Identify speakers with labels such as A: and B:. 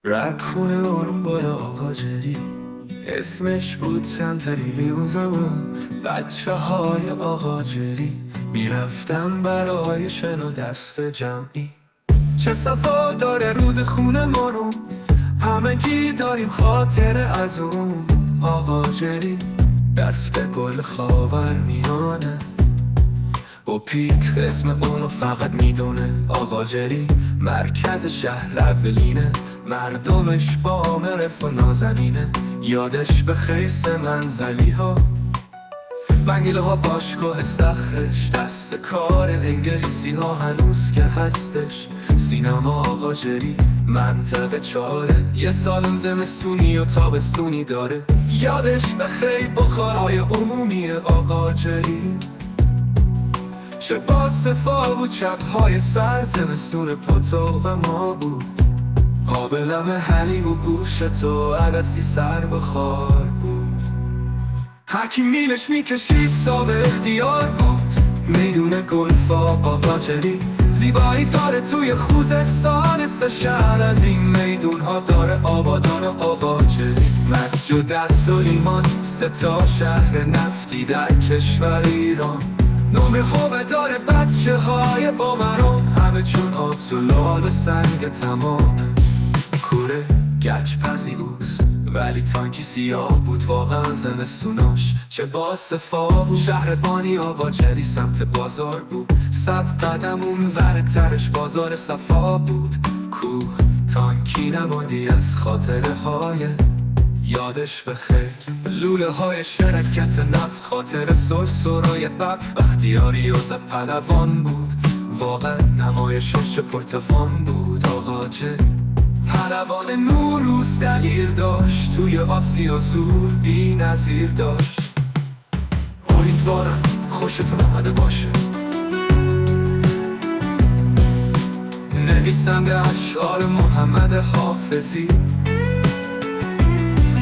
A: رکونه آروم بالا آقا جدی اسمش بود سنتری بیوزمون بچه های آقا جدی میرفتم برای شن و دست جمعی. چه صفا داره رود خونه ما رو، همگی داریم خاطر از اون آقا جدی. دست گل خاور میانه و پیک اسم اونو فقط میدونه آقا جری. مرکز شهر اولینه، مردمش با معرف و نازنینه. یادش به خیس منزلی ها، منگیله ها، باشگاه استخرش، دست کار انگلیسی ها هنوز که هستش. سینما آقا جری منطقه چاره، یه سالن زمستونی و تابستونی داره. یادش به خیل بخارهای عمومی آقا جری. چه با صفا بود شبهای سر، زمستون پتو و ما بود. قابلم حلیم و گوش تو عرصی سر بخار بود. هرکی میلش میکشید صاحب اختیار بود. میدونه گلفا آقا جری زیبایی داره توی خوزستان سه شهر. از این میدون ها داره آبادان آقا جری. مسجد و سلیمان سه تا شهر نفتی در کشور ایران. نمره خوبه داره بچه های با مرام، همه چون آب تو لال و سنگ تمامه. کوره گچ پذیروست ولی تانکی سیاه بود واقعا زمستوناش. چه با صفا بود شهر بانی آقا جری سمت بازار بود. 100 قدم اون ورترش بازار صفا بود. کوه تانکی نمادی از خاطره های یادش بخیر. لوله های شرکت نفت خاطر سرسرای بب بختیاری و پهلوان بود. واقعا نمایشش پرتوان بود آقا جری. پهلوان نوروز دلیر داشت، توی آسیا زور بی نظیر داشت. امیدوارم خوشتون آمده باشه. نویسنده اشعار محمد حافظی.